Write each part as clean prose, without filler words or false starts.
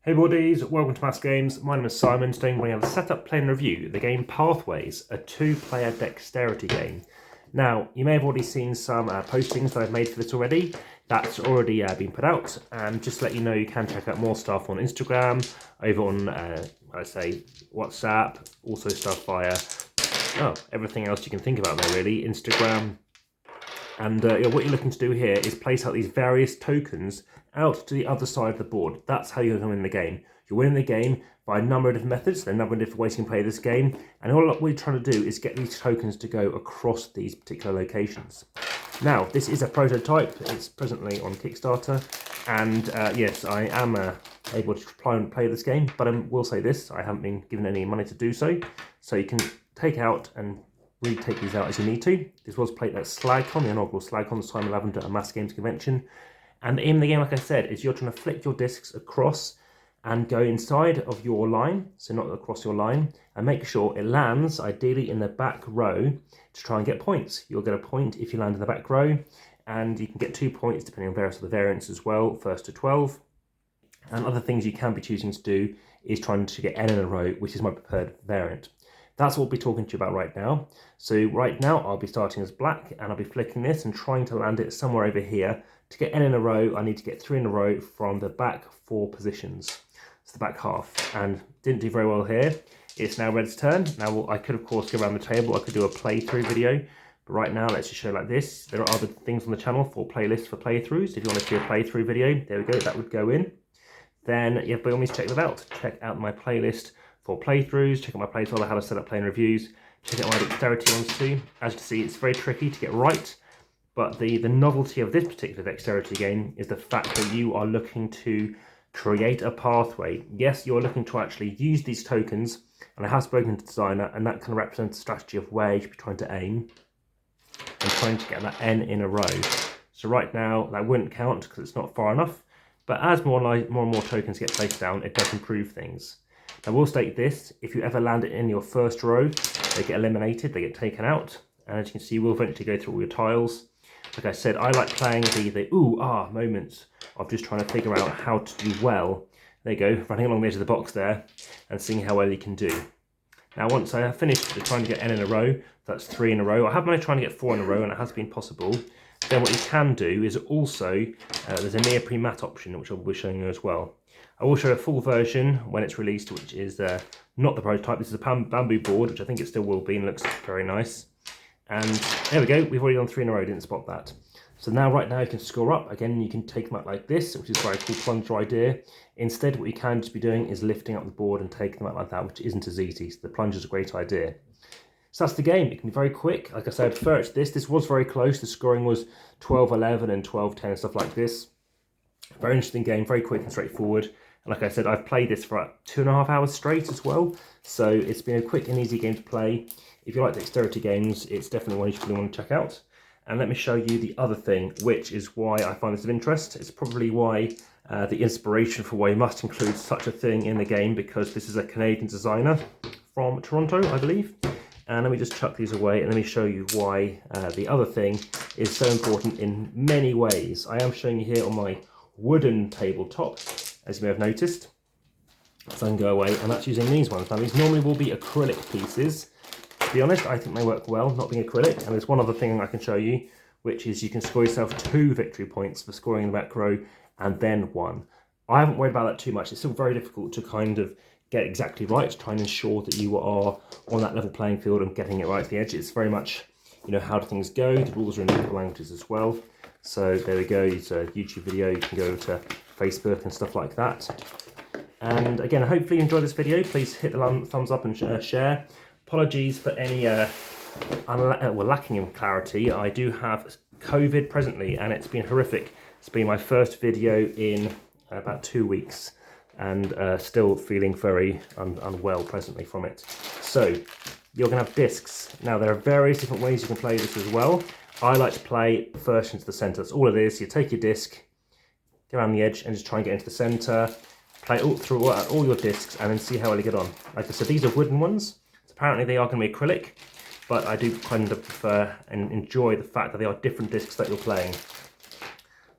Hey buddies, welcome to AmassGames. My name is Simon. Today we have a setup, play and review the game Pathways, a two-player dexterity game. Now, you may have already seen some postings that I've made for this already. That's already been put out, and just to let you know, you can check out more stuff on Instagram, over on, WhatsApp, also stuff via, everything else you can think about there really, Instagram. And what you're looking to do here is place out these various tokens out to the other side of the board. That's how you're going to win the game. You're winning the game by a number of different methods. There are a number of different ways you can play this game. And all we're trying to do is get these tokens to go across these particular locations. Now, this is a prototype. It's presently on Kickstarter. And yes, I am able to try and play this game. But I will say this, I haven't been given any money to do so. So you can take out and really take these out as you need to. This was played at SlagCon, the inaugural SlagCon, the Simon Lavender AmassGames convention. And in the game, like I said, is you're trying to flick your discs across and go inside of your line, so not across your line, and make sure it lands, ideally in the back row, to try and get points. You'll get a point if you land in the back row, and you can get 2 points depending on various other variants as well, first to 12. And other things you can be choosing to do is trying to get n in a row, which is my preferred variant. That's what we'll be talking to you about right now. So right now I'll be starting as black and I'll be flicking this and trying to land it somewhere over here. To get n in a row, I need to get 3 in a row from the back 4 positions. So the back half, and didn't do very well here. It's now Red's turn. Now I could of course go around the table, I could do a playthrough video, but right now let's just show like this. There are other things on the channel for playlists for playthroughs. If you want to see a playthrough video, there we go, that would go in. Then yeah, by all means check that out. Check out my playlist for playthroughs, check out my playlist on how to set up, play and reviews, check out my dexterity ones too. As you can see, it's very tricky to get right, but the novelty of this particular dexterity game is the fact that you are looking to create a pathway. Yes, you're looking to actually use these tokens, and I have spoken to the designer, and that kind of represents a strategy of where you should be trying to aim, and trying to get that n in a row. So right now, that wouldn't count because it's not far enough, but as more and more tokens get placed down, it does improve things. I will state this, if you ever land it in your first row, they get eliminated, they get taken out. And as you can see, you will eventually go through all your tiles. Like I said, I like playing the ooh, ah moments of just trying to figure out how to do well. There you go, running along the edge of the box there and seeing how well you can do. Now once I have finished trying to get n in a row, that's 3 in a row. I have managed trying to get 4 in a row and it has been possible. Then what you can do is also, there's a near pre-mat option, which I'll be showing you as well. I will show a full version when it's released, which is not the prototype. This is a bamboo board, which I think it still will be and looks very nice. And there we go, we've already done 3 in a row, didn't spot that. So now, right now, you can score up. Again, you can take them out like this, which is a very cool plunger idea. Instead, what you can just be doing is lifting up the board and taking them out like that, which isn't as easy. So the plunger is a great idea. So that's the game. It can be very quick. Like I said, I prefer it to this. This was very close. The scoring was 12-11 and 12-10 and stuff like this. Very interesting game, very quick and straightforward. And like I said, I've played this for about 2.5 hours straight as well. So it's been a quick and easy game to play. If you like dexterity games, it's definitely one you really want to check out. And let me show you the other thing, which is why I find this of interest. It's probably why the inspiration for why you must include such a thing in the game, because this is a Canadian designer from Toronto, I believe. And let me just chuck these away and let me show you why the other thing is so important in many ways. I am showing you here on my wooden tabletop, as you may have noticed. So I can go away, and that's using these ones. Now these normally will be acrylic pieces. To be honest, I think they work well, not being acrylic. And there's one other thing I can show you, which is you can score yourself 2 victory points for scoring in the back row, and then 1. I haven't worried about that too much. It's still very difficult to kind of get exactly right, to try and ensure that you are on that level playing field and getting it right to the edge. It's very much, you know, how do things go. The rules are in multiple languages as well. So there we go, it's a YouTube video, you can go to Facebook and stuff like that. And again, hopefully you enjoyed this video. Please hit the thumbs up and share. Apologies for any lacking in clarity. I do have COVID presently and it's been horrific. It's been my first video in about 2 weeks and still feeling very unwell presently from it. So you're going to have discs. Now there are various different ways you can play this as well. I like to play first into the centre. That's all it is. You take your disc, go around the edge and just try and get into the centre. Play all through all your discs and then see how well you get on. Like I said, these are wooden ones. So apparently they are going to be acrylic, but I do kind of prefer and enjoy the fact that they are different discs that you're playing.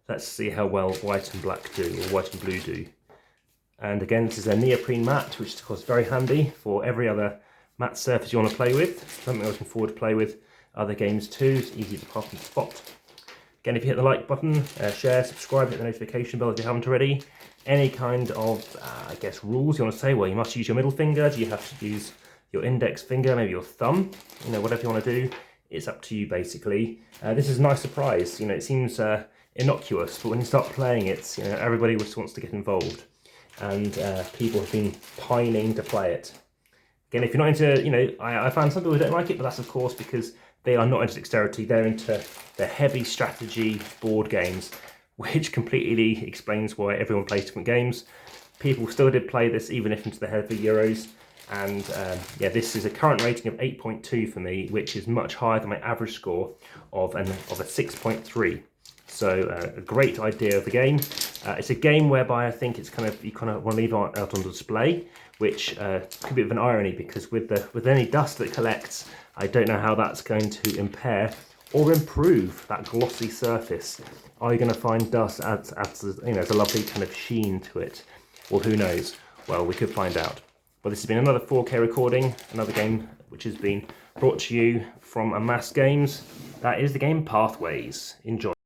Let's see how well white and black do, or white and blue do. And again, this is a neoprene mat, which is of course very handy for every other mat surface you want to play with. Something I'm looking forward to play with other games too. It's easy to pop and spot. Again, if you hit the like button, share, subscribe, hit the notification bell if you haven't already. Any kind of, I guess, rules you want to say? Well, you must use your middle finger. Do you have to use your index finger, maybe your thumb? You know, whatever you want to do, it's up to you basically. This is a nice surprise. You know, it seems innocuous, but when you start playing it, you know, everybody just wants to get involved, and people have been pining to play it. Again, if you're not into, you know, I found some people who don't like it, but that's of course because they are not into dexterity. They're into the heavy strategy board games, which completely explains why everyone plays different games. People still did play this even if into the heavy Euros. And yeah, this is a current rating of 8.2 for me, which is much higher than my average score of a 6.3. So a great idea of the game. It's a game whereby I think it's you kind of want to leave it out on display, which could be a bit of an irony because with any dust that collects, I don't know how that's going to impair or improve that glossy surface. Are you going to find dust adds you know, there's a lovely kind of sheen to it? Well, who knows? Well, we could find out. Well, this has been another 4K recording, another game which has been brought to you from AmassGames. That is the game Pathways. Enjoy.